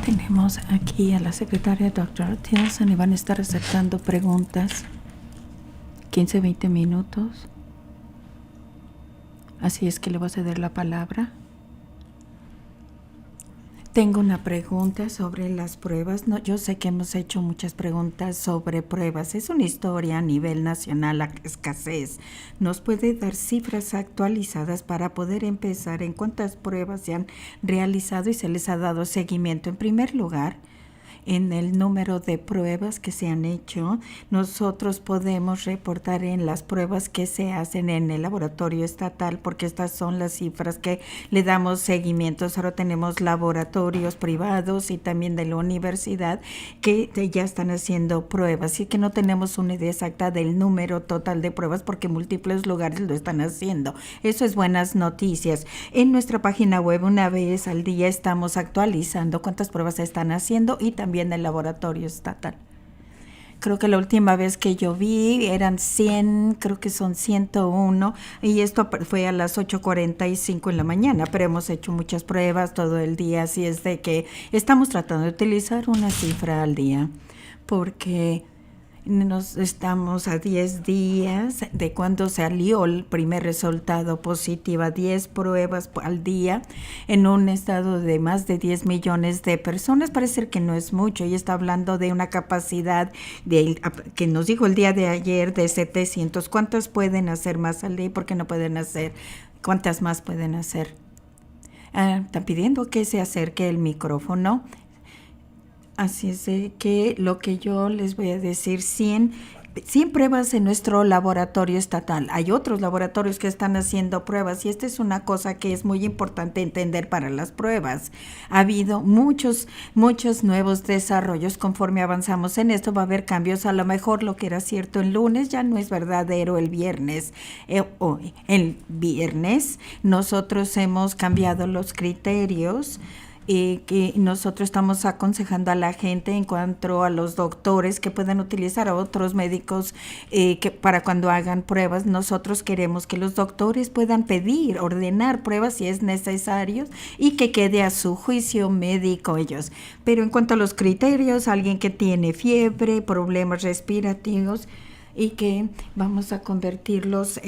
Tenemos aquí a la secretaria Dr. Tilson y van a estar aceptando preguntas. 15-20 minutos. Así es que le voy a ceder la palabra. Tengo una pregunta sobre las pruebas. No, yo sé que hemos hecho muchas preguntas sobre pruebas. Es una historia a nivel nacional, la escasez. ¿Nos puede dar cifras actualizadas para poder empezar en cuántas pruebas se han realizado y se les ha dado seguimiento? En primer lugar, en el número de pruebas que se han hecho, nosotros podemos reportar en las pruebas que se hacen en el laboratorio estatal, porque estas son las cifras que le damos seguimiento. Ahora tenemos laboratorios privados y también de la universidad que ya están haciendo pruebas, y que no tenemos una idea exacta del número total de pruebas porque múltiples lugares lo están haciendo. Eso es buenas noticias. En nuestra página web, una vez al día, estamos actualizando cuántas pruebas se están haciendo y también el laboratorio estatal. Creo que la última vez que yo vi eran 100, creo que son 101, y esto fue a las 8:45 en la mañana, pero hemos hecho muchas pruebas todo el día, así es de que estamos tratando de utilizar una cifra al día, porque nos estamos a 10 días de cuando salió el primer resultado positivo, 10 pruebas al día en un estado de más de 10 millones de personas. Parece que no es mucho, y está hablando de una capacidad que nos dijo el día de ayer de 700. ¿Cuántas pueden hacer más al día? ¿Por qué no pueden hacer? ¿Cuántas más pueden hacer? Están pidiendo que se acerque el micrófono. Así es de que lo que yo les voy a decir, 100 pruebas en nuestro laboratorio estatal. Hay otros laboratorios que están haciendo pruebas, y esta es una cosa que es muy importante entender para las pruebas. Ha habido muchos nuevos desarrollos. Conforme avanzamos en esto va a haber cambios. A lo mejor lo que era cierto el lunes ya no es verdadero el viernes. El viernes nosotros hemos cambiado los criterios que nosotros estamos aconsejando a la gente en cuanto a los doctores que puedan utilizar a otros médicos que para cuando hagan pruebas. Nosotros queremos que los doctores puedan pedir, ordenar pruebas si es necesario, y que quede a su juicio médico ellos. Pero en cuanto a los criterios, alguien que tiene fiebre, problemas respiratorios, y que vamos a convertirlos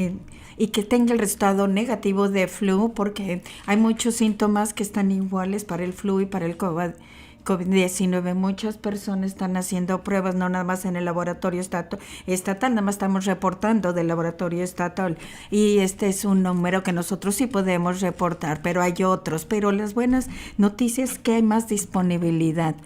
y que tenga el resultado negativo de flu, porque hay muchos síntomas que están iguales para el flu y para el COVID-19. Muchas personas están haciendo pruebas, no nada más en el laboratorio estatal, nada más estamos reportando del laboratorio estatal, y este es un número que nosotros sí podemos reportar, pero hay otros. Pero las buenas noticias es que hay más disponibilidad.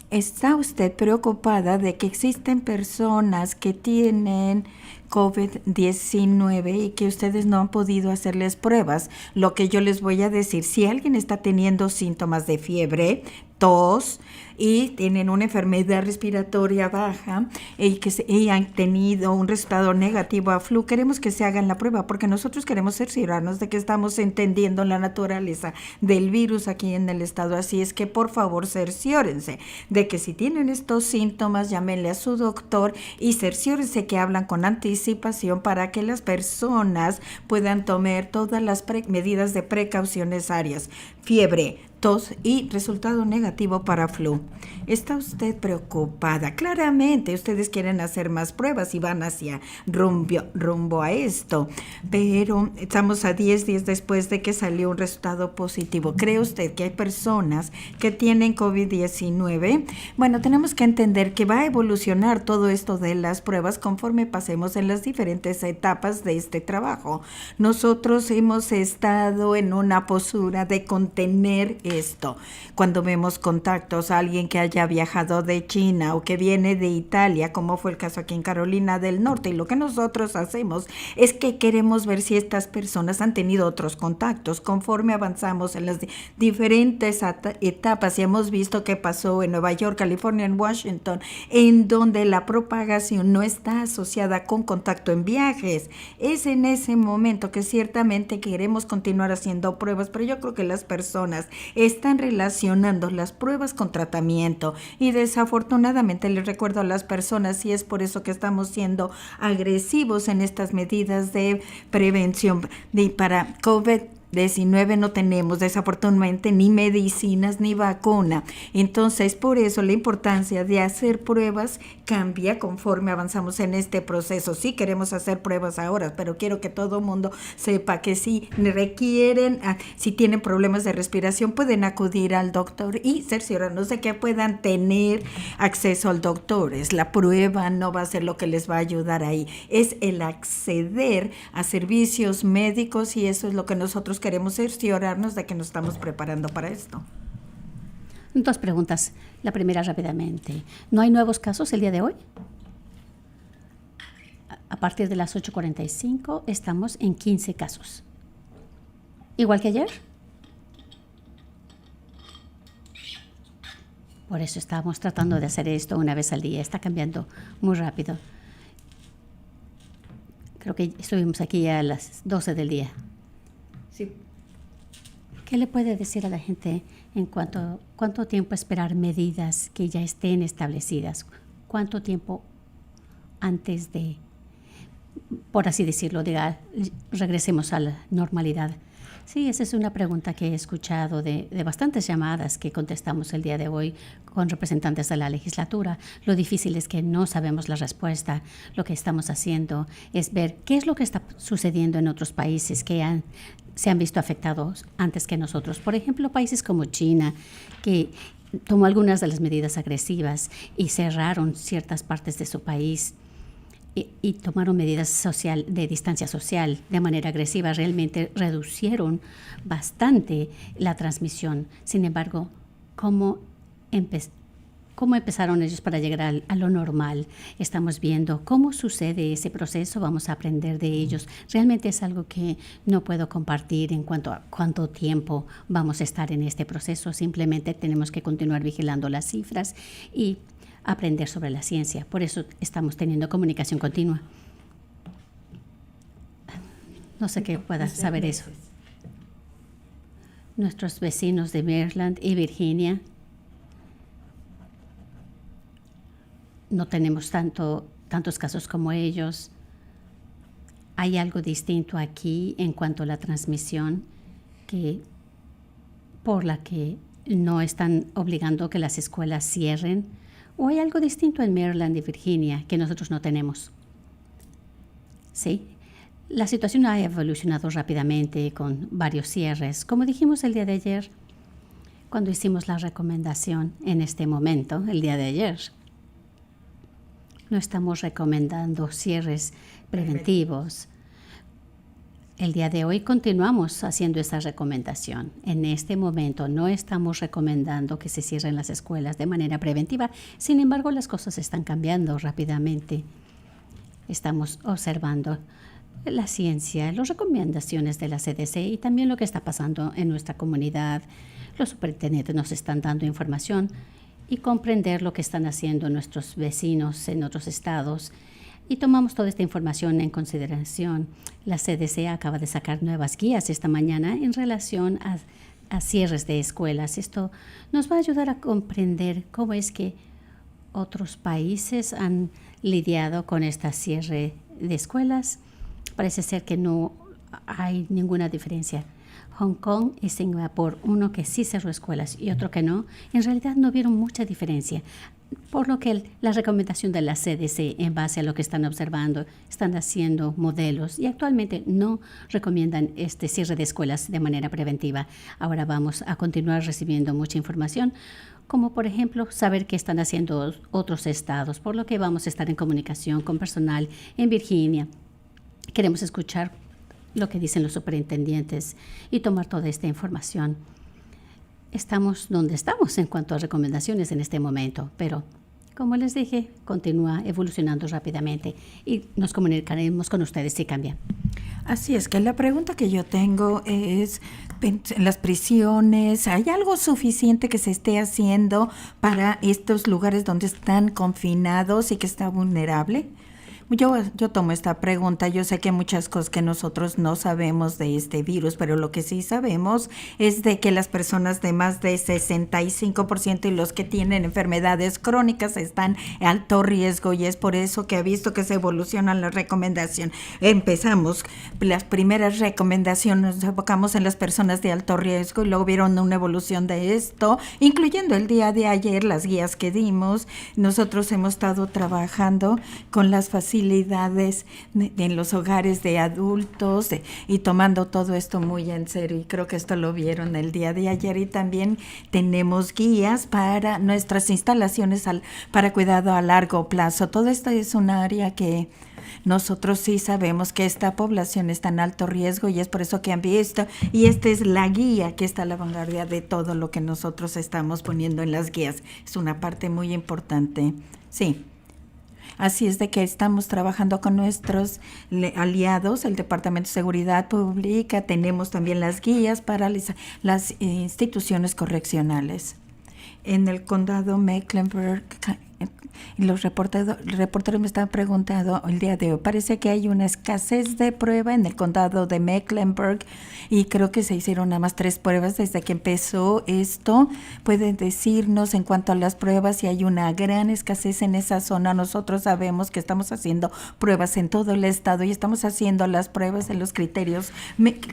¿Está usted preocupada de que existen personas que tienen COVID-19 y que ustedes no han podido hacerles pruebas? Lo que yo les voy a decir, si alguien está teniendo síntomas de fiebre, tos, y tienen una enfermedad respiratoria baja y han tenido un resultado negativo a flu, queremos que se hagan la prueba, porque nosotros queremos cerciorarnos de que estamos entendiendo la naturaleza del virus aquí en el estado. Así es que por favor cerciórense de que si tienen estos síntomas, llámenle a su doctor y cerciórense que hablan con anticipación para que las personas puedan tomar todas las medidas de precaución necesarias. Fiebre, tos y resultado negativo para flu. ¿Está usted preocupada? Claramente ustedes quieren hacer más pruebas y van hacia rumbo a esto, pero estamos a 10 días después de que salió un resultado positivo. ¿Cree usted que hay personas que tienen COVID-19? Bueno, tenemos que entender que va a evolucionar todo esto de las pruebas conforme pasemos en las diferentes etapas de este trabajo. Nosotros hemos estado en una postura de contener esto. Cuando vemos contactos a alguien que haya viajado de China o que viene de Italia, como fue el caso aquí en Carolina del Norte, y lo que nosotros hacemos es que queremos ver si estas personas han tenido otros contactos. Conforme avanzamos en las diferentes etapas, y hemos visto qué pasó en Nueva York, California, en Washington, en donde la propagación no está asociada con contacto en viajes. Es en ese momento que ciertamente queremos continuar haciendo pruebas, pero yo creo que las personas están relacionando las pruebas con tratamiento, y desafortunadamente les recuerdo a las personas, y es por eso que estamos siendo agresivos en estas medidas de prevención para COVID 19 no tenemos desafortunadamente ni medicinas ni vacuna. Entonces, por eso la importancia de hacer pruebas cambia conforme avanzamos en este proceso. Sí queremos hacer pruebas ahora, pero quiero que todo el mundo sepa que si requieren, si tienen problemas de respiración, pueden acudir al doctor y cerciorarnos de que puedan tener acceso al doctor. Es la prueba, no va a ser lo que les va a ayudar ahí. Es el acceder a servicios médicos y eso es lo que nosotros queremos cerciorarnos de que nos estamos preparando para esto. Dos preguntas. La primera rápidamente. ¿No hay nuevos casos el día de hoy? A partir de las 8:45 estamos en 15 casos. ¿Igual que ayer? Por eso estamos tratando de hacer esto una vez al día. Está cambiando muy rápido. Creo que estuvimos aquí a las 12 del día. Sí. ¿Qué le puede decir a la gente en cuánto tiempo esperar medidas que ya estén establecidas? ¿Cuánto tiempo antes de, por así decirlo, regresemos a la normalidad? Sí, esa es una pregunta que he escuchado de bastantes llamadas que contestamos el día de hoy con representantes de la legislatura. Lo difícil es que no sabemos la respuesta. Lo que estamos haciendo es ver qué es lo que está sucediendo en otros países que se han visto afectados antes que nosotros. Por ejemplo, países como China, que tomó algunas de las medidas agresivas y cerraron ciertas partes de su país y tomaron medidas de distancia social de manera agresiva. Realmente reducieron bastante la transmisión. Sin embargo, ¿cómo empezaron ellos para llegar a lo normal? Estamos viendo cómo sucede ese proceso, vamos a aprender de ellos. Realmente es algo que no puedo compartir en cuanto a cuánto tiempo vamos a estar en este proceso. Simplemente tenemos que continuar vigilando las cifras y aprender sobre la ciencia. Por eso estamos teniendo comunicación continua. No sé qué pueda saber eso. Nuestros vecinos de Maryland y Virginia, no tenemos tantos casos como ellos. Hay algo distinto aquí en cuanto a la transmisión por la que no están obligando que las escuelas cierren. ¿O hay algo distinto en Maryland y Virginia que nosotros no tenemos? Sí, la situación ha evolucionado rápidamente con varios cierres. Como dijimos el día de ayer, cuando hicimos la recomendación en este momento, el día de ayer, no estamos recomendando cierres preventivos. El día de hoy continuamos haciendo esa recomendación. En este momento no estamos recomendando que se cierren las escuelas de manera preventiva. Sin embargo, las cosas están cambiando rápidamente. Estamos observando la ciencia, las recomendaciones de la CDC y también lo que está pasando en nuestra comunidad. Los superintendentes nos están dando información y comprender lo que están haciendo nuestros vecinos en otros estados. Y tomamos toda esta información en consideración. La CDC acaba de sacar nuevas guías esta mañana en relación a cierres de escuelas. Esto nos va a ayudar a comprender cómo es que otros países han lidiado con este cierre de escuelas. Parece ser que no hay ninguna diferencia. Hong Kong y Singapur, uno que sí cerró escuelas y otro que no, en realidad no vieron mucha diferencia. Por lo que la recomendación de la CDC, en base a lo que están observando, están haciendo modelos y actualmente no recomiendan este cierre de escuelas de manera preventiva. Ahora vamos a continuar recibiendo mucha información, como por ejemplo saber qué están haciendo otros estados, por lo que vamos a estar en comunicación con personal en Virginia. Queremos escuchar lo que dicen los superintendientes y tomar toda esta información. Estamos donde estamos en cuanto a recomendaciones en este momento, pero como les dije, continúa evolucionando rápidamente y nos comunicaremos con ustedes si cambian. Así es que la pregunta que yo tengo es, en las prisiones, ¿hay algo suficiente que se esté haciendo para estos lugares donde están confinados y que está vulnerable? Yo tomo esta pregunta. Yo sé que hay muchas cosas que nosotros no sabemos de este virus, pero lo que sí sabemos es de que las personas de más de 65% y los que tienen enfermedades crónicas están en alto riesgo, y es por eso que ha visto que se evolucionan las recomendaciones. Empezamos, las primeras recomendaciones nos enfocamos en las personas de alto riesgo y luego vieron una evolución de esto, incluyendo el día de ayer, las guías que dimos. Nosotros hemos estado trabajando con las facilidades en los hogares de adultos y tomando todo esto muy en serio, y creo que esto lo vieron el día de ayer. Y también tenemos guías para nuestras instalaciones para cuidado a largo plazo. Todo esto es un área que nosotros sí sabemos que esta población está en alto riesgo, y es por eso que han visto, y esta es la guía que está a la vanguardia de todo lo que nosotros estamos poniendo en las guías. Es una parte muy importante. Sí. Así es de que estamos trabajando con nuestros aliados, el Departamento de Seguridad Pública. Tenemos también las guías para las instituciones correccionales. En el condado Mecklenburg, los reporteros me estaban preguntando el día de hoy, parece que hay una escasez de prueba en el condado de Mecklenburg, y creo que se hicieron nada más 3 pruebas desde que empezó esto. Pueden decirnos en cuanto a las pruebas si hay una gran escasez en esa zona. Nosotros sabemos que estamos haciendo pruebas en todo el estado y estamos haciendo las pruebas en los criterios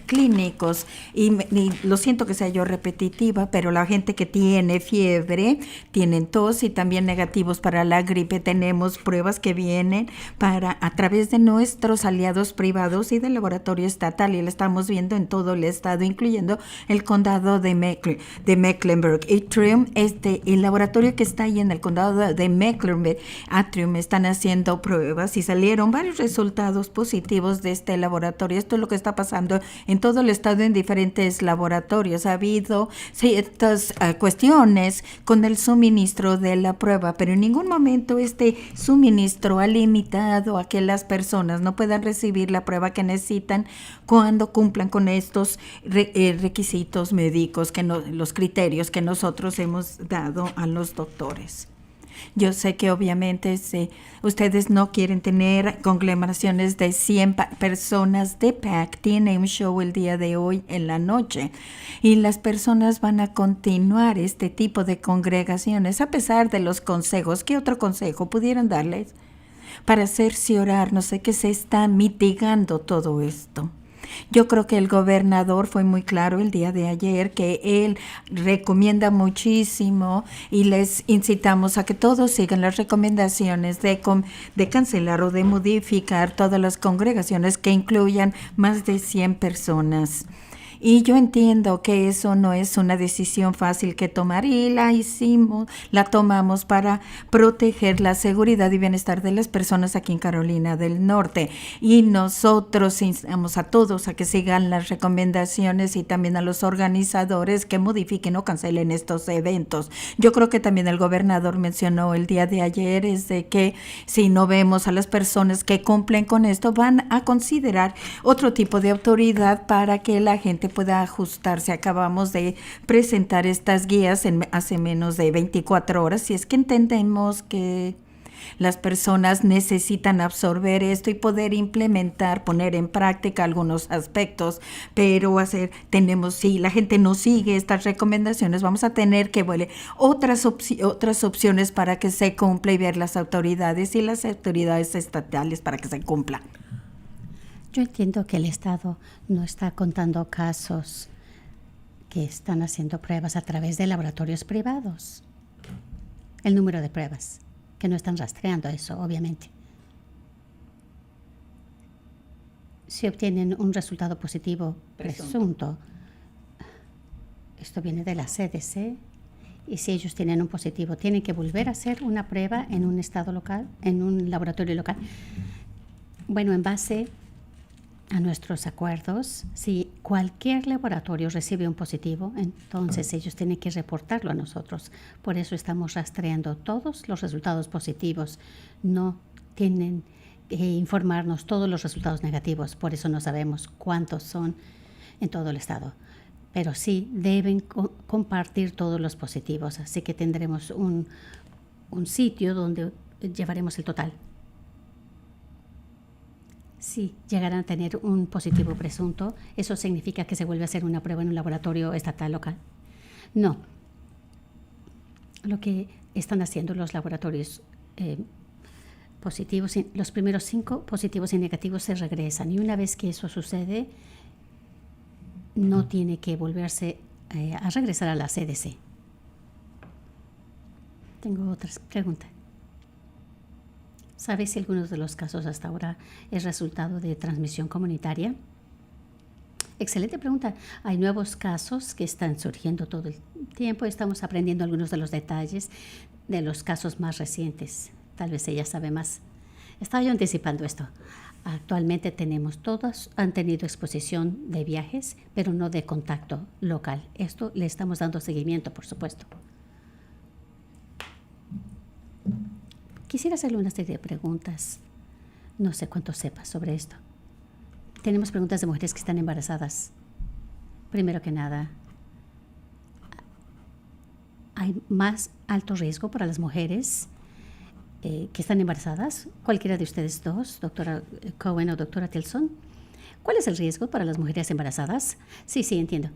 clínicos, y lo siento que sea yo repetitiva, pero la gente que tiene fiebre, tienen tos y también negativos para la gripe, tenemos pruebas que vienen a través de nuestros aliados privados y del laboratorio estatal, y lo estamos viendo en todo el estado, incluyendo el condado de Mecklenburg. Atrium, el laboratorio que está ahí en el condado de Mecklenburg, Atrium, están haciendo pruebas y salieron varios resultados positivos de este laboratorio. Esto es lo que está pasando en todo el estado en diferentes laboratorios. Ha habido ciertas cuestiones con el suministro de la prueba, pero en ningún momento este suministro ha limitado a que las personas no puedan recibir la prueba que necesitan cuando cumplan con estos requisitos médicos, los criterios que nosotros hemos dado a los doctores. Yo sé que obviamente ustedes no quieren tener conglomeraciones de 100 personas de PAC. Tiene un show el día de hoy en la noche, y las personas van a continuar este tipo de congregaciones a pesar de los consejos. ¿Qué otro consejo pudieran darles para cerciorar? No sé, que se está mitigando todo esto. Yo creo que el gobernador fue muy claro el día de ayer que él recomienda muchísimo, y les incitamos a que todos sigan las recomendaciones de cancelar o de modificar todas las congregaciones que incluyan más de 100 personas. Y yo entiendo que eso no es una decisión fácil que tomar, y la tomamos para proteger la seguridad y bienestar de las personas aquí en Carolina del Norte. Y nosotros instamos a todos a que sigan las recomendaciones, y también a los organizadores que modifiquen o cancelen estos eventos. Yo creo que también el gobernador mencionó el día de ayer es de que si no vemos a las personas que cumplen con esto, van a considerar otro tipo de autoridad para que la gente pueda ajustarse. Acabamos de presentar estas guías hace menos de 24 horas, y es que entendemos que las personas necesitan absorber esto y poder implementar, poner en práctica algunos aspectos, pero si la gente no sigue estas recomendaciones, vamos a tener que ver otras opciones para que se cumpla, y ver las autoridades y las autoridades estatales para que se cumpla. Yo entiendo que el Estado no está contando casos que están haciendo pruebas a través de laboratorios privados. El número de pruebas, que no están rastreando eso, obviamente. Si obtienen un resultado positivo presunto, esto viene de la CDC, y si ellos tienen un positivo, tienen que volver a hacer una prueba en un estado local, en un laboratorio local. Bueno, en base a nuestros acuerdos, si cualquier laboratorio recibe un positivo, entonces ellos tienen que reportarlo a nosotros. Por eso estamos rastreando todos los resultados positivos. No tienen que informarnos todos los resultados negativos. Por eso no sabemos cuántos son en todo el estado. Pero sí deben compartir todos los positivos. Así que tendremos un sitio donde llevaremos el total. Si llegaran a tener un positivo presunto, ¿eso significa que se vuelve a hacer una prueba en un laboratorio estatal local? No. Lo que están haciendo los laboratorios positivos, los primeros 5 positivos y negativos se regresan. Y una vez que eso sucede, no tiene que volverse a regresar a la CDC. Tengo otra pregunta. ¿Sabe si algunos de los casos hasta ahora es resultado de transmisión comunitaria? Excelente pregunta. Hay nuevos casos que están surgiendo todo el tiempo. Estamos aprendiendo algunos de los detalles de los casos más recientes. Tal vez ella sabe más. Estaba yo anticipando esto. Actualmente todos han tenido exposición de viajes, pero no de contacto local. Esto le estamos dando seguimiento, por supuesto. Quisiera hacerle una serie de preguntas. No sé cuánto sepa sobre esto. Tenemos preguntas de mujeres que están embarazadas. Primero que nada, ¿hay más alto riesgo para las mujeres que están embarazadas? Cualquiera de ustedes dos, doctora Cohen o doctora Tilson. ¿Cuál es el riesgo para las mujeres embarazadas? Sí, entiendo.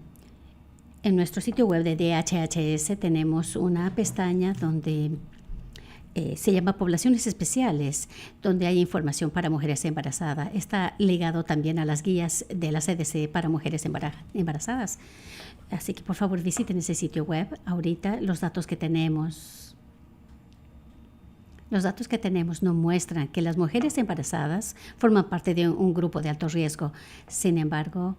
En nuestro sitio web de DHHS tenemos una pestaña donde se llama Poblaciones Especiales, donde hay información para mujeres embarazadas. Está ligado también a las guías de la CDC para mujeres embarazadas. Así que por favor visiten ese sitio web. Ahorita los datos que tenemos no muestran que las mujeres embarazadas forman parte de un grupo de alto riesgo. Sin embargo,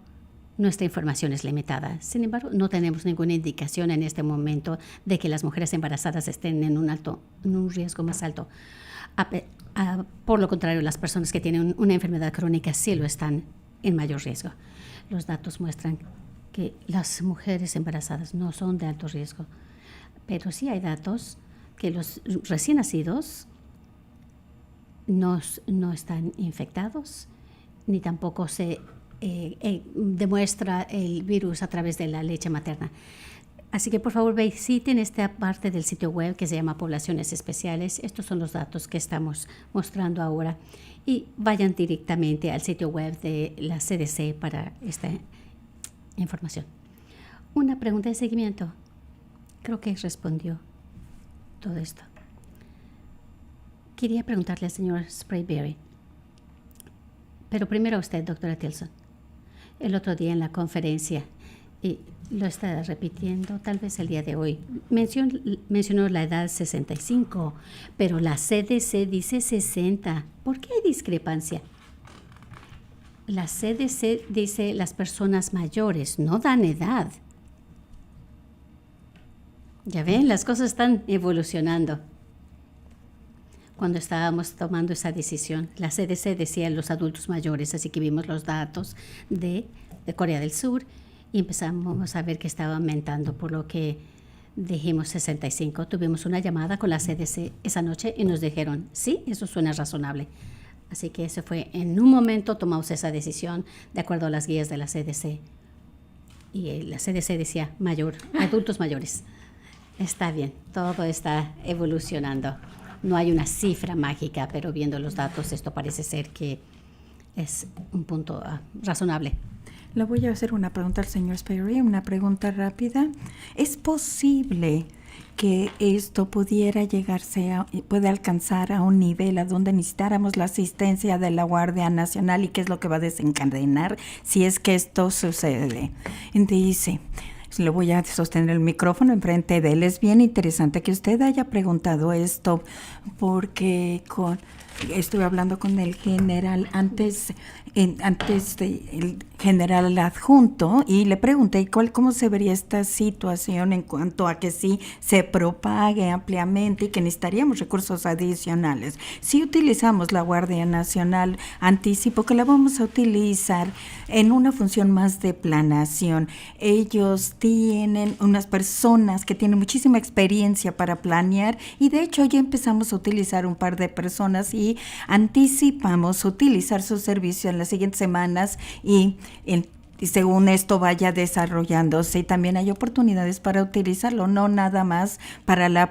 nuestra información es limitada. Sin embargo, no tenemos ninguna indicación en este momento de que las mujeres embarazadas estén en un riesgo más alto. Por lo contrario, las personas que tienen una enfermedad crónica sí lo están en mayor riesgo. Los datos muestran que las mujeres embarazadas no son de alto riesgo, pero sí hay datos que los recién nacidos no están infectados, ni tampoco se demuestra el virus a través de la leche materna. Así que por favor visiten esta parte del sitio web que se llama Poblaciones Especiales. Estos son los datos que estamos mostrando ahora y vayan directamente al sitio web de la CDC para esta información. Una pregunta de seguimiento. Creo que respondió todo esto. Quería preguntarle al señor Sprayberry, pero primero a usted, doctora Tilson. El otro día en la conferencia, y lo está repitiendo tal vez el día de hoy, mencionó la edad 65, pero la CDC dice 60. ¿Por qué hay discrepancia? La CDC dice las personas mayores, no dan edad. Ya ven, las cosas están evolucionando. Cuando estábamos tomando esa decisión, la CDC decía los adultos mayores, así que vimos los datos de Corea del Sur y empezamos a ver que estaba aumentando, por lo que dijimos 65. Tuvimos una llamada con la CDC esa noche y nos dijeron, sí, eso suena razonable. Así que ese fue, en un momento tomamos esa decisión de acuerdo a las guías de la CDC. Y la CDC decía adultos mayores. Está bien, todo está evolucionando. No hay una cifra mágica, pero viendo los datos esto parece ser que es un punto razonable. Le voy a hacer una pregunta al señor Sperry, una pregunta rápida. ¿Es posible que esto puede alcanzar a un nivel a donde necesitáramos la asistencia de la Guardia Nacional y qué es lo que va a desencadenar si es que esto sucede? Dice, le voy a sostener el micrófono enfrente de él. Es bien interesante que usted haya preguntado esto porque estuve hablando con el general antes del general adjunto y le pregunté cómo se vería esta situación en cuanto a que sí se propague ampliamente y que necesitaríamos recursos adicionales. Si utilizamos la Guardia Nacional, anticipo que la vamos a utilizar en una función más de planeación. Ellos tienen unas personas que tienen muchísima experiencia para planear y de hecho ya empezamos a utilizar un par de personas y anticipamos utilizar su servicio en las siguientes semanas y según esto vaya desarrollándose, y también hay oportunidades para utilizarlo, no nada más para la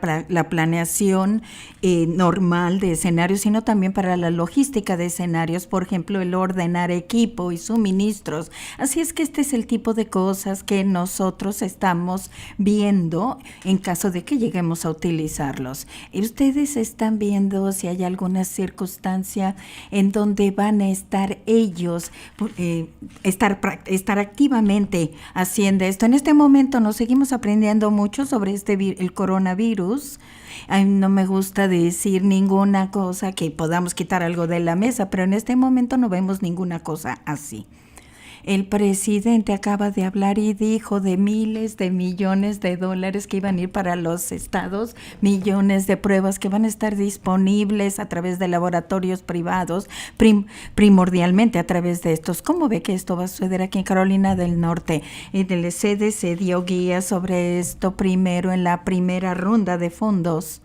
planeación normal de escenarios, sino también para la logística de escenarios, por ejemplo, el ordenar equipo y suministros. Así es que este es el tipo de cosas que nosotros estamos viendo en caso de que lleguemos a utilizarlos. Y ustedes están viendo si hay alguna circunstancia en donde van a estar ellos, estar activamente haciendo esto. En este momento nos seguimos aprendiendo mucho sobre el coronavirus. Ay, no me gusta decir ninguna cosa que podamos quitar algo de la mesa, pero en este momento no vemos ninguna cosa así. El presidente acaba de hablar y dijo de miles de millones de dólares que iban a ir para los estados, millones de pruebas que van a estar disponibles a través de laboratorios privados, primordialmente a través de estos. ¿Cómo ve que esto va a suceder aquí en Carolina del Norte? El CDC dio guías sobre esto primero en la primera ronda de fondos.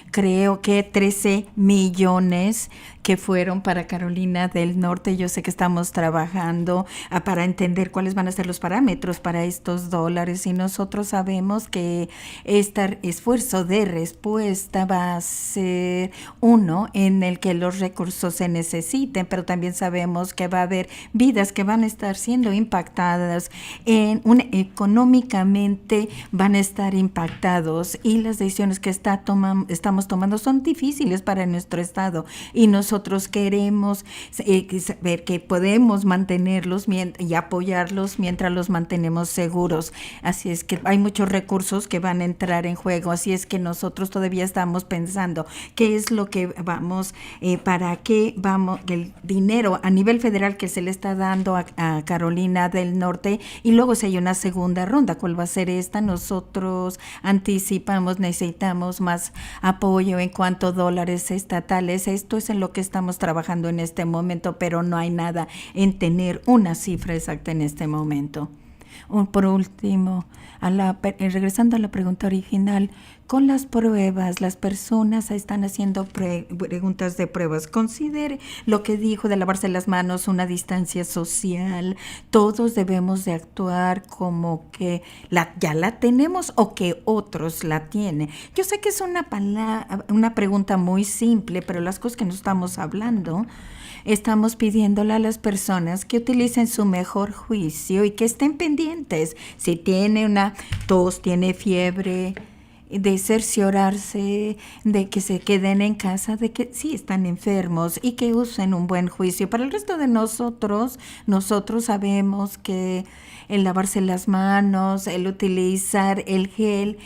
Creo que 13 millones que fueron para Carolina del Norte. Yo sé que estamos trabajando para entender cuáles van a ser los parámetros para estos dólares, y nosotros sabemos que este esfuerzo de respuesta va a ser uno en el que los recursos se necesiten, pero también sabemos que va a haber vidas que van a estar siendo impactadas, económicamente van a estar impactados, y las decisiones que estamos tomando son difíciles para nuestro estado, y nosotros queremos saber que podemos mantenerlos y apoyarlos mientras los mantenemos seguros. Así es que hay muchos recursos que van a entrar en juego, así es que nosotros todavía estamos pensando qué es lo que vamos, para qué vamos, el dinero a nivel federal que se le está dando a Carolina del Norte, y luego si hay una segunda ronda, ¿cuál va a ser esta? Nosotros anticipamos, necesitamos más apoyo en cuanto a dólares estatales. Esto es en lo que estamos trabajando en este momento, pero no hay nada en tener una cifra exacta en este momento. Por último, regresando a la pregunta original, con las pruebas, las personas están haciendo preguntas de pruebas. Considere lo que dijo de lavarse las manos, una distancia social. Todos debemos de actuar como que ya la tenemos o que otros la tienen. Yo sé que es una pregunta muy simple, pero las cosas que nos estamos hablando, estamos pidiéndole a las personas que utilicen su mejor juicio y que estén pendientes. Si tiene una tos, tiene fiebre, de cerciorarse de que se queden en casa, de que sí están enfermos, y que usen un buen juicio. Para el resto de nosotros sabemos que el lavarse las manos, el utilizar el gel,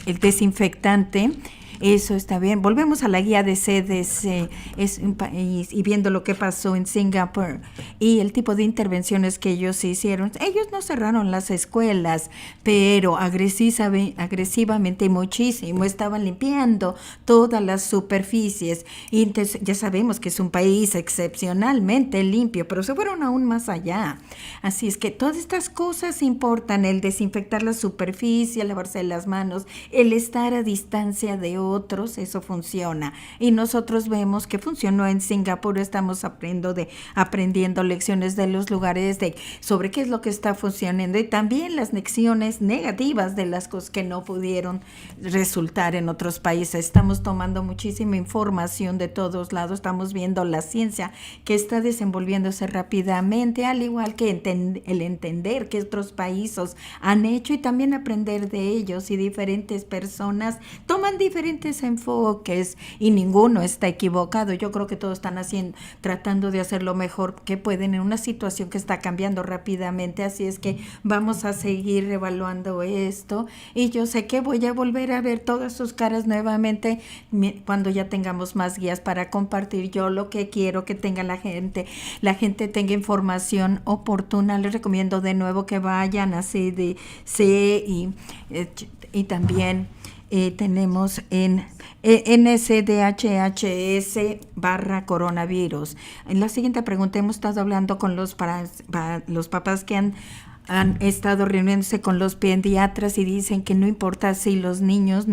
el desinfectante, eso está bien. Volvemos a la guía de CDC, es un país, y viendo lo que pasó en Singapur y el tipo de intervenciones que ellos hicieron. Ellos no cerraron las escuelas, pero agresivamente y muchísimo estaban limpiando todas las superficies. Y entonces ya sabemos que es un país excepcionalmente limpio, pero se fueron aún más allá. Así es que todas estas cosas importan: el desinfectar la superficie, lavarse las manos, el estar a distancia de otros, eso funciona. Y nosotros vemos que funcionó en Singapur. Estamos aprendiendo lecciones de los lugares sobre qué es lo que está funcionando, y también las lecciones negativas de las cosas que no pudieron resultar en otros países. Estamos tomando muchísima información de todos lados, estamos viendo la ciencia que está desenvolviéndose rápidamente, al igual que el entender que otros países han hecho y también aprender de ellos, y diferentes personas toman diferentes enfoques y ninguno está equivocado. Yo creo que todos están tratando de hacer lo mejor que pueden en una situación que está cambiando rápidamente. Así es que vamos a seguir evaluando esto, y yo sé que voy a volver a ver todas sus caras nuevamente cuando ya tengamos más guías para compartir. Yo lo que quiero que tenga la gente tenga información oportuna. Les recomiendo de nuevo que vayan a CDC, y también tenemos en nsdhhs/coronavirus. En la siguiente pregunta, hemos estado hablando con los papás que han han estado reuniéndose con los pediatras y dicen que no importa si los niños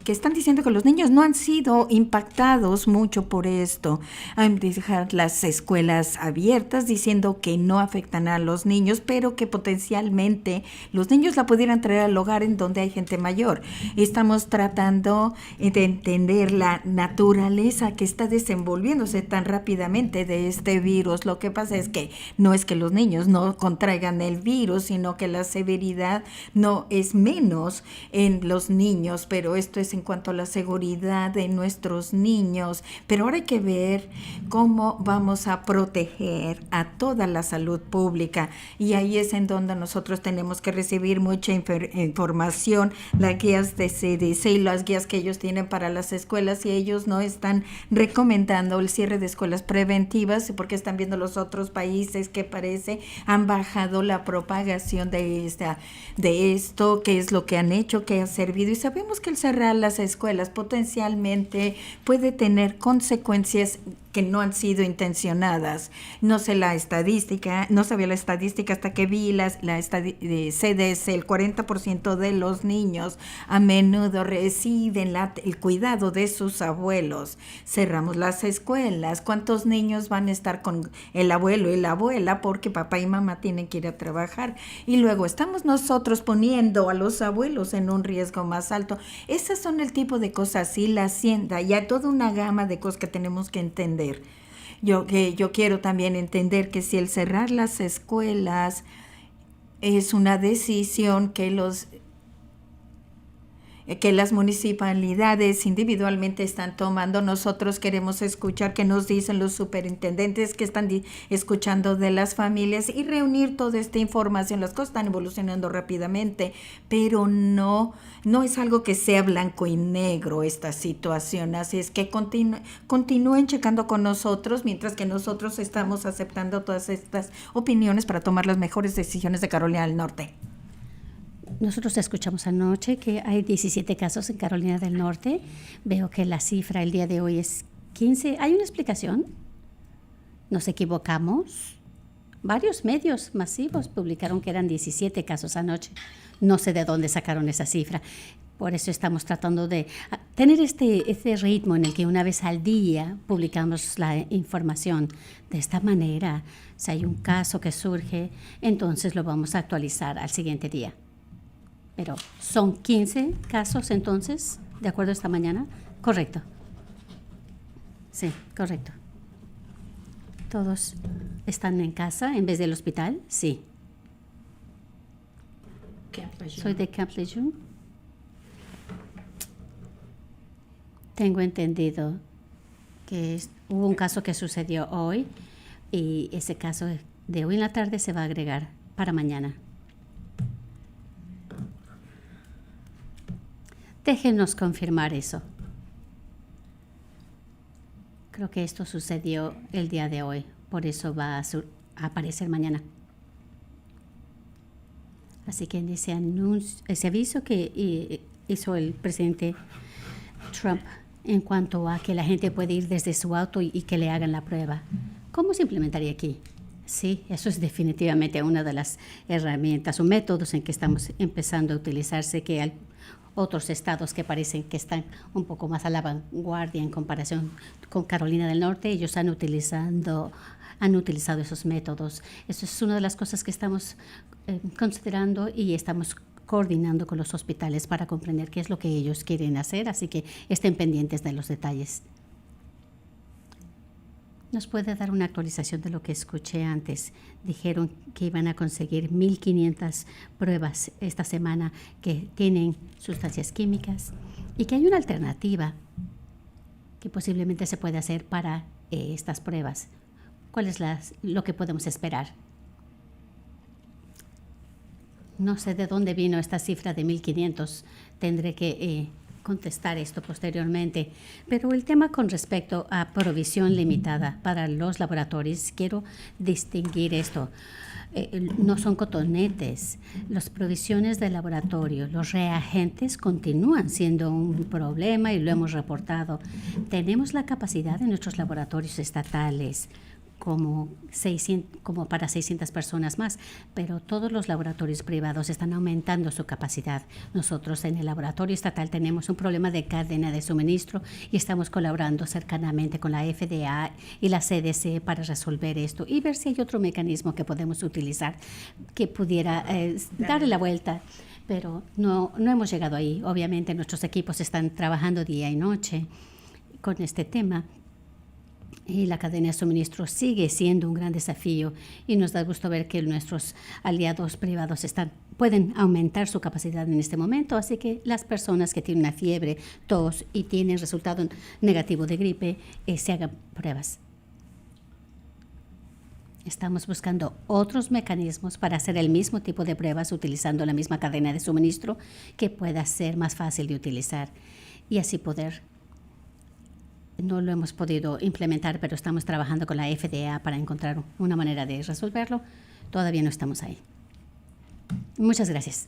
que están diciendo que los niños no han sido impactados mucho por esto. Han dejado las escuelas abiertas diciendo que no afectan a los niños, pero que potencialmente los niños la pudieran traer al hogar en donde hay gente mayor. Estamos tratando de entender la naturaleza que está desenvolviéndose tan rápidamente de este virus. Lo que pasa es que no es que los niños no traigan el virus, sino que la severidad no es menos en los niños, pero esto es en cuanto a la seguridad de nuestros niños. Pero ahora hay que ver cómo vamos a proteger a toda la salud pública, y ahí es en donde nosotros tenemos que recibir mucha información, las guías de CDC y las guías que ellos tienen para las escuelas, y ellos no están recomendando el cierre de escuelas preventivas porque están viendo los otros países que parece han bajado la propagación de esto, qué es lo que han hecho, qué ha servido, y sabemos que el cerrar las escuelas potencialmente puede tener consecuencias que no han sido intencionadas. No sé la estadística, no sabía la estadística hasta que vi la de CDC. El 40% de los niños a menudo reciben el cuidado de sus abuelos. Cerramos las escuelas. ¿Cuántos niños van a estar con el abuelo y la abuela porque papá y mamá tienen que ir a trabajar? Y luego estamos nosotros poniendo a los abuelos en un riesgo más alto. Esas son el tipo de cosas, y la hacienda, y hay toda una gama de cosas que tenemos que entender. Yo quiero también entender que si el cerrar las escuelas es una decisión que las municipalidades individualmente están tomando, nosotros queremos escuchar qué nos dicen los superintendentes que están escuchando de las familias y reunir toda esta información. Las cosas están evolucionando rápidamente, pero no es algo que sea blanco y negro esta situación, así es que continúen checando con nosotros mientras que nosotros estamos aceptando todas estas opiniones para tomar las mejores decisiones de Carolina del Norte. Nosotros escuchamos anoche que hay 17 casos en Carolina del Norte. Veo que la cifra el día de hoy es 15. ¿Hay una explicación? ¿Nos equivocamos? Varios medios masivos publicaron que eran 17 casos anoche. No sé de dónde sacaron esa cifra. Por eso estamos tratando de tener este ritmo en el que una vez al día publicamos la información. De esta manera, si hay un caso que surge, entonces lo vamos a actualizar al siguiente día. Pero son 15 casos entonces, de acuerdo a esta mañana. Correcto. Sí, correcto. ¿Todos están en casa en vez del hospital? Sí. Soy de Camp Lejeune. Tengo entendido que hubo un caso que sucedió hoy y ese caso de hoy en la tarde se va a agregar para mañana. Déjenos confirmar eso. Creo que esto sucedió el día de hoy, por eso va a aparecer mañana. Así que en ese aviso que hizo el presidente Trump en cuanto a que la gente puede ir desde su auto y que le hagan la prueba, ¿cómo se implementaría aquí? Sí, eso es definitivamente una de las herramientas o métodos en que estamos empezando a utilizarse, que hay otros estados que parecen que están un poco más a la vanguardia en comparación con Carolina del Norte. Ellos han utilizado esos métodos. Eso es una de las cosas que estamos considerando y estamos coordinando con los hospitales para comprender qué es lo que ellos quieren hacer, así que estén pendientes de los detalles. ¿Nos puede dar una actualización de lo que escuché antes? Dijeron que iban a conseguir 1,500 pruebas esta semana que tienen sustancias químicas y que hay una alternativa que posiblemente se puede hacer para estas pruebas. ¿Cuál es lo que podemos esperar? No sé de dónde vino esta cifra de 1,500. Tendré que contestar esto posteriormente, pero el tema con respecto a provisión limitada para los laboratorios, quiero distinguir esto. No son cotonetes. Las provisiones de laboratorio, los reagentes continúan siendo un problema y lo hemos reportado. Tenemos la capacidad en nuestros laboratorios estatales como para 600 personas más, pero todos los laboratorios privados están aumentando su capacidad. Nosotros en el laboratorio estatal tenemos un problema de cadena de suministro y estamos colaborando cercanamente con la FDA y la CDC para resolver esto y ver si hay otro mecanismo que podemos utilizar que pudiera darle la vuelta. Pero no hemos llegado ahí. Obviamente nuestros equipos están trabajando día y noche con este tema. Y la cadena de suministro sigue siendo un gran desafío y nos da gusto ver que nuestros aliados privados pueden aumentar su capacidad en este momento. Así que las personas que tienen una fiebre, tos y tienen resultado negativo de gripe, se hagan pruebas. Estamos buscando otros mecanismos para hacer el mismo tipo de pruebas utilizando la misma cadena de suministro que pueda ser más fácil de utilizar y así poder. No lo hemos podido implementar, pero estamos trabajando con la FDA para encontrar una manera de resolverlo. Todavía no estamos ahí. Muchas gracias.